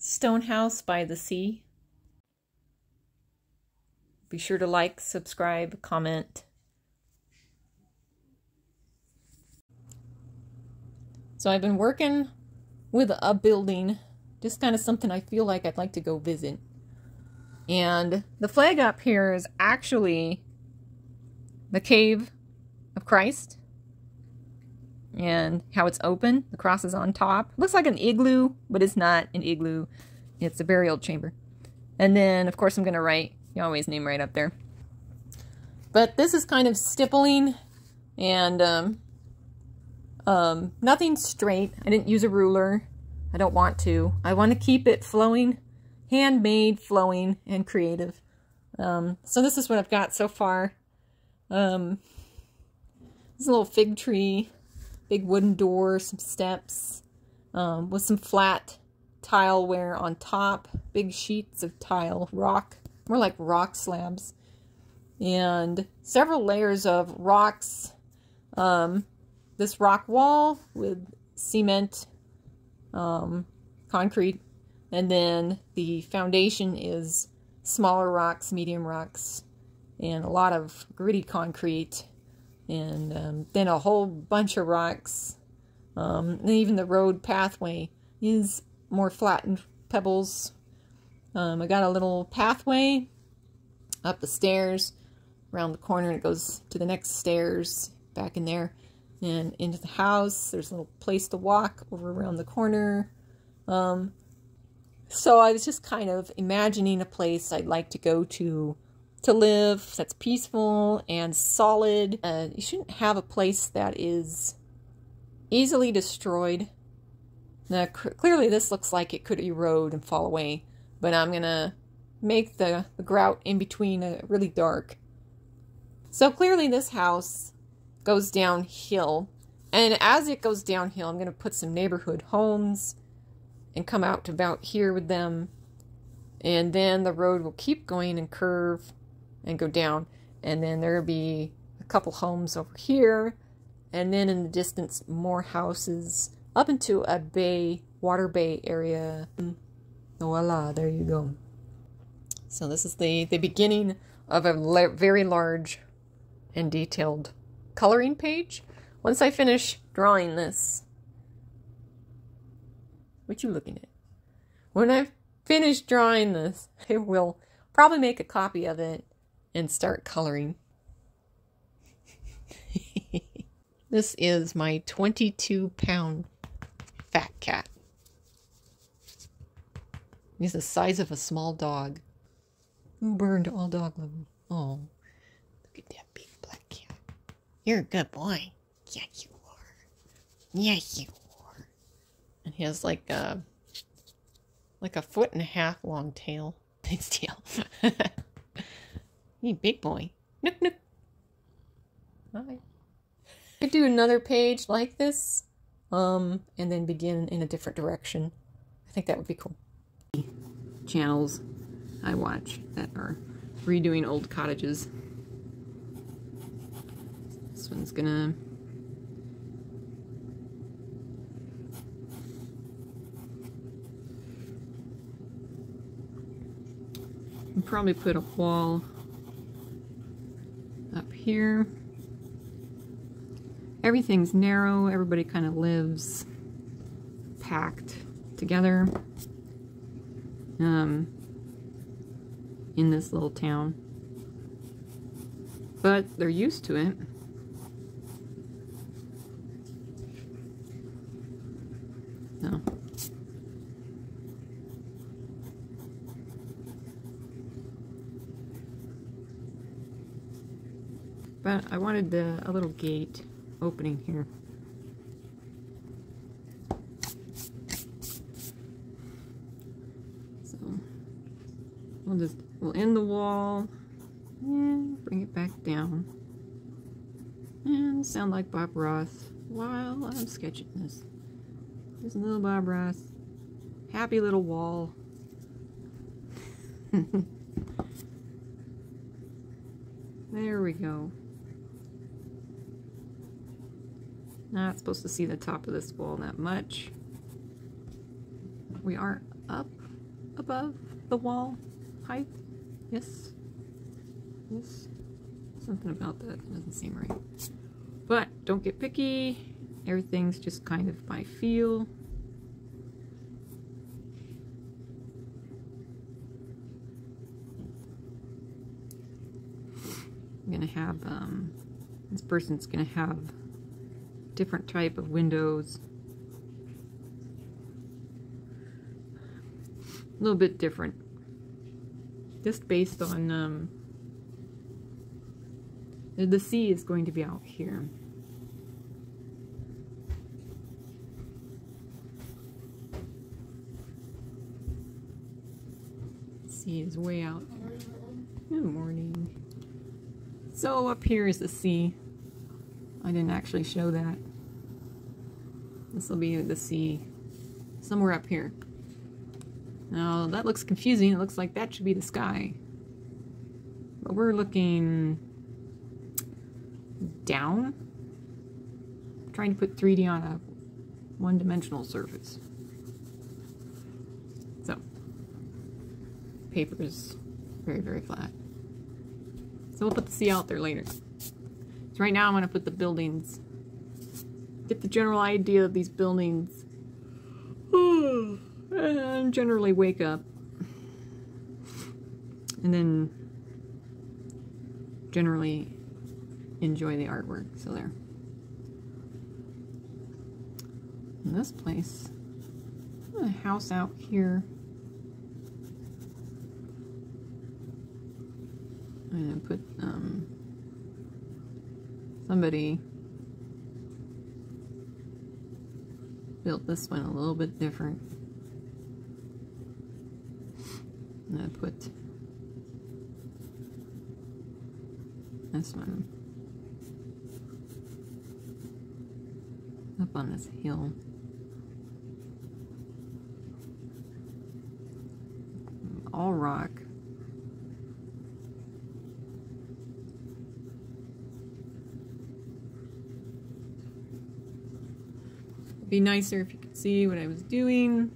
stone house by the sea. Be sure to like, subscribe, comment. So I've been working with a building, just kind of something I feel like I'd like to go visit. And the flag up here is actually the Cave of Christ. And how it's open. The cross is on top. Looks like an igloo, but it's not an igloo. It's a burial chamber. And then, of course, I'm going to write Yahweh's name right up there. But this is kind of stippling and nothing straight. I didn't use a ruler. I don't want to. I want to keep it flowing, handmade, flowing, and creative. So this is what I've got so far. This is a little fig tree, big wooden door, some steps, with some flat tile wear on top, big sheets of tile, rock, more like rock slabs, and several layers of rocks. This rock wall with cement, concrete, and then the foundation is smaller rocks, medium rocks, and a lot of gritty concrete, and then a whole bunch of rocks. And even the road pathway is more flattened pebbles. I got a little pathway up the stairs, around the corner, and it goes to the next stairs, back in there, and into the house. There's a little place to walk over around the corner. So I was just kind of imagining a place I'd like to go to live that's peaceful and solid. You shouldn't have a place that is easily destroyed. Now, clearly this looks like it could erode and fall away, but I'm gonna make the grout in between really dark. So clearly this house goes downhill, and as it goes downhill, I'm going to put some neighborhood homes and come out to about here with them, and then the road will keep going and curve and go down, and then there'll be a couple homes over here, and then in the distance more houses up into a bay, water bay area. Voila, there you go. So this is the beginning of a very large and detailed coloring page. Once I finish drawing this, what you looking at? When I finish drawing this, I will probably make a copy of it and start coloring. This is my 22-pound fat cat. He's the size of a small dog. Who burned all dog liver? Oh, look at that big black cat. You're a good boy. Yes, you are. Yes, you are. And he has like a 1.5 foot long tail. His tail. You big boy. Nook, nook. Hi. I could do another page like this, and then begin in a different direction. I think that would be cool. Channels I watch that are redoing old cottages. This one's gonna probably put a wall up here. Everything's narrow, everybody kind of lives packed together in this little town, but they're used to it. No. But I wanted a little gate opening here. So we'll end the wall and bring it back down and sound like Bob Ross while I'm sketching this. There's a little Bob Ross. Happy little wall. There we go. Not supposed to see the top of this wall that much. We are up above the wall height. Yes. Yes. Something about that doesn't seem right. But don't get picky. Everything's just kind of by feel. I'm gonna have, this person's gonna have different type of windows. A little bit different. Just based on, the sea is going to be out here. Sea is way out there. Good morning. So up here is the sea. I didn't actually show that. This will be the sea somewhere up here. Now that looks confusing. It looks like that should be the sky. But we're looking down. I'm trying to put 3D on a one-dimensional surface. So, paper is very, very flat. So we'll put the sea out there later. So right now I'm going to put the buildings, get the general idea of these buildings, and generally wake up. And then generally enjoy the artwork. So there. In this place, a house out here. I'm gonna put somebody built this one a little bit different. I'm gonna put this one up on this hill. All rock. It'd be nicer if you could see what I was doing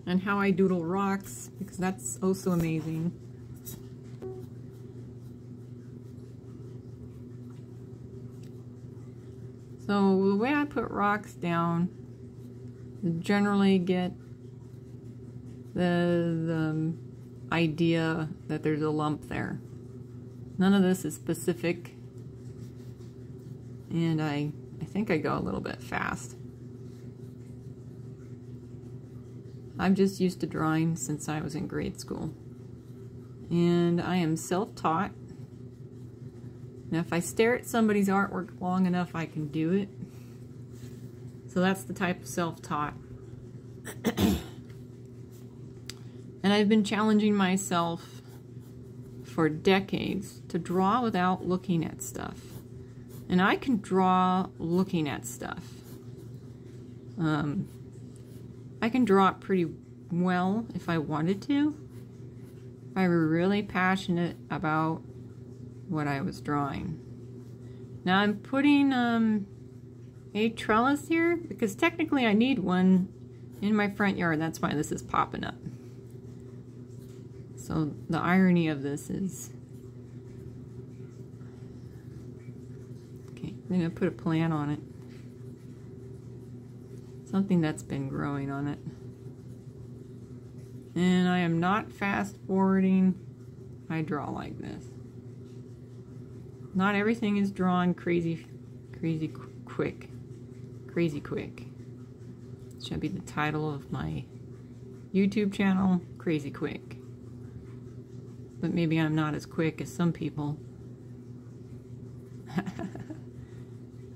and how I doodle rocks, because that's also amazing. So the way I put rocks down, I generally get the idea that there's a lump there. None of this is specific, and I think I go a little bit fast. I'm just used to drawing since I was in grade school, and I am self-taught. Now if I stare at somebody's artwork long enough, I can do it. So that's the type of self-taught. And I've been challenging myself for decades to draw without looking at stuff. And I can draw looking at stuff. I can draw it pretty well if I wanted to. If I were really passionate about what I was drawing. Now I'm putting a trellis here because technically I need one in my front yard. That's why this is popping up. So the irony of this is, okay, I'm gonna put a plant on it. Something that's been growing on it. And I am not fast forwarding. I draw like this. Not everything is drawn crazy quick. Crazy quick. Should be the title of my YouTube channel, Crazy Quick. But maybe I'm not as quick as some people.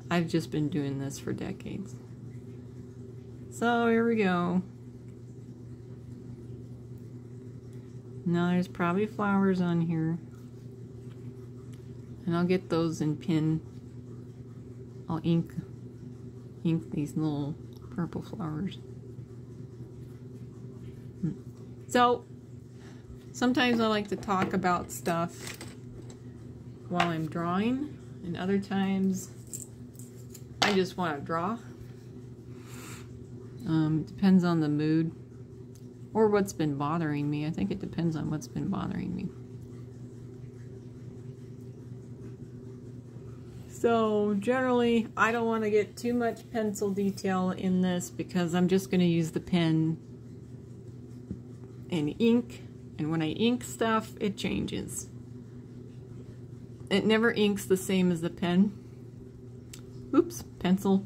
I've just been doing this for decades. So here we go. Now there's probably flowers on here. And I'll get those in pin. I'll ink these little purple flowers. So sometimes I like to talk about stuff while I'm drawing, and other times I just want to draw. Depends on the mood or what's been bothering me. I think it depends on what's been bothering me. So generally, I don't want to get too much pencil detail in this because I'm just going to use the pen and ink. And when I ink stuff, it changes. It never inks the same as the pen. Oops, pencil.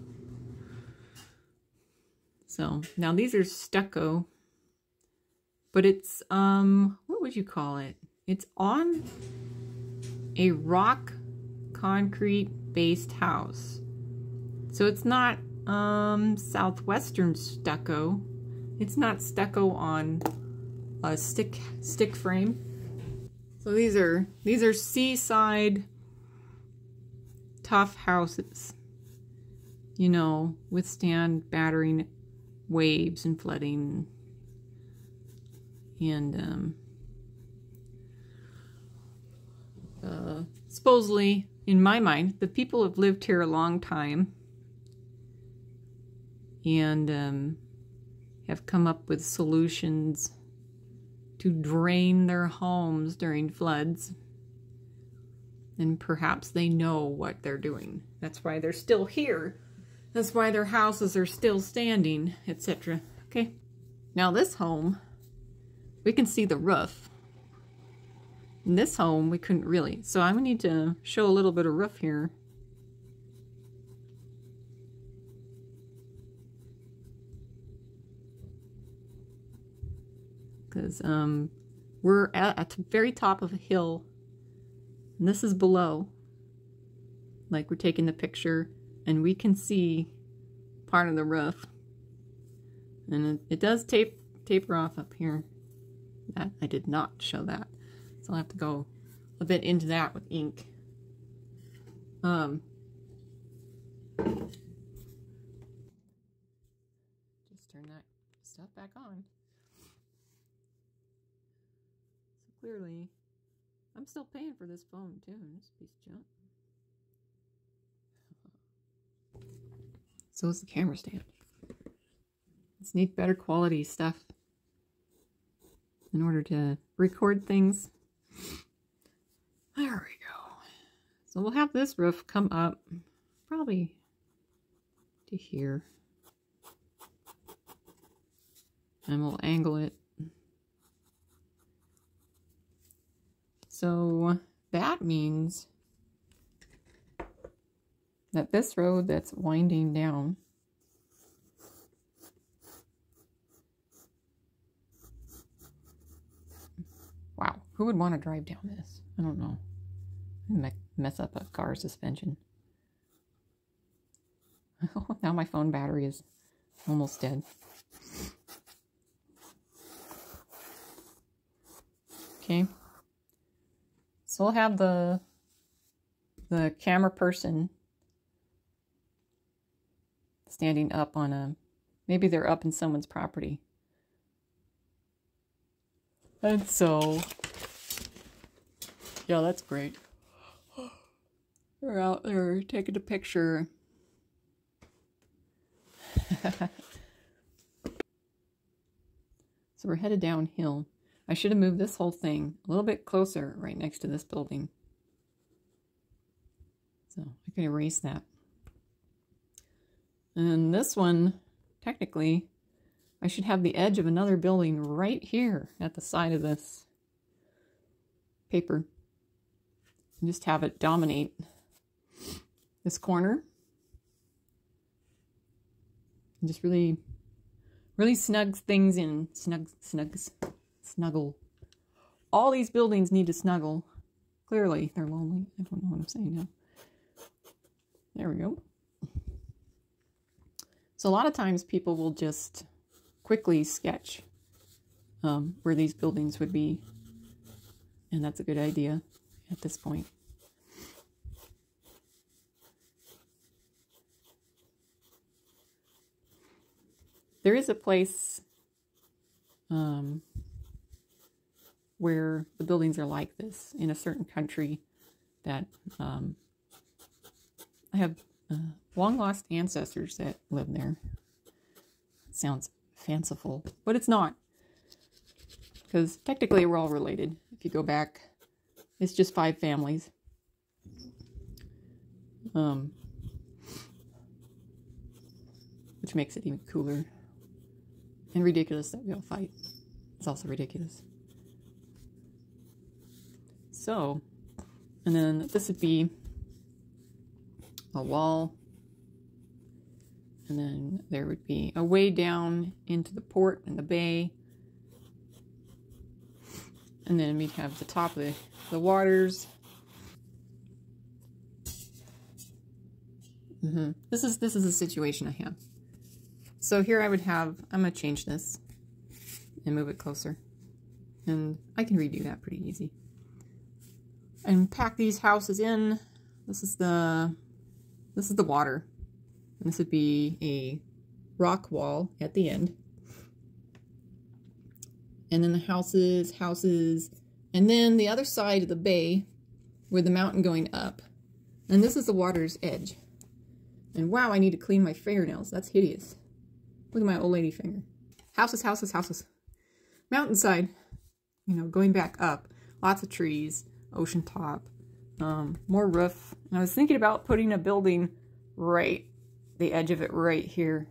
So now these are stucco, but it's, what would you call it? It's on a rock concrete based house. So it's not southwestern stucco. It's not stucco on a stick frame. So these are seaside tough houses. You know, withstand battering waves and flooding. And supposedly, in my mind, the people have lived here a long time and have come up with solutions to drain their homes during floods. And perhaps they know what they're doing. That's why they're still here. That's why their houses are still standing, etc. Okay. Now this home, we can see the roof. In this home, we couldn't really. So I'm going to need to show a little bit of roof here. Because we're at the very top of a hill. And this is below. Like we're taking the picture. And we can see part of the roof. And it does taper off up here. That I did not show that. So I'll have to go a bit into that with ink. Just turn that stuff back on. So clearly, I'm still paying for this phone too, this piece of junk. So is the camera stand. Let's need better quality stuff in order to record things. There we go. So we'll have this roof come up probably to here. And we'll angle it. So that means that this road that's winding down wow, who would want to drive down this? I don't know. Mess up a car suspension. Now my phone battery is almost dead. Okay. So we'll have the camera person standing up on a, maybe they're up in someone's property. And so, yeah, that's great. They're out there taking a picture. So we're headed downhill. I should have moved this whole thing a little bit closer right next to this building. So I can erase that. And this one, technically, I should have the edge of another building right here at the side of this paper. And just have it dominate this corner. And just really snugs things in. Snuggle. All these buildings need to snuggle. Clearly, they're lonely. I don't know what I'm saying now. There we go. So a lot of times people will just quickly sketch where these buildings would be. And that's a good idea at this point. There is a place where the buildings are like this in a certain country that I have long lost ancestors that live there. It sounds fanciful, but it's not. Because technically we're all related. If you go back, it's just 5 families. Which makes it even cooler. And ridiculous that we all fight. It's also ridiculous. So, and then this would be a wall. And then there would be a way down into the port and the bay. And then we'd have the top of the waters. This is the situation I have. So here I would have, I'm going to change this and move it closer. And I can redo that pretty easy. And pack these houses in. This is the water. And this would be a rock wall at the end. And then the houses, and then the other side of the bay with the mountain going up. And this is the water's edge. And wow, I need to clean my fingernails. That's hideous. Look at my old lady finger. Houses, houses, houses. Mountainside, you know, going back up. Lots of trees, ocean top, more roof. And I was thinking about putting a building right, the edge of it right here.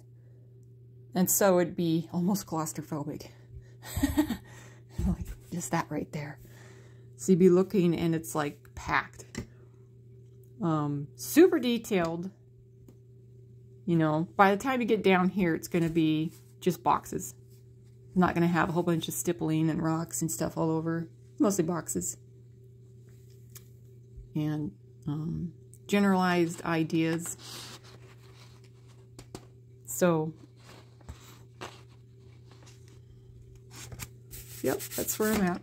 And so it'd be almost claustrophobic. Like just that right there. So you'd be looking and it's like packed. Super detailed. You know, by the time you get down here, it's going to be just boxes. I'm not going to have a whole bunch of stippling and rocks and stuff all over. Mostly boxes. And generalized ideas. So, yep, that's where I'm at.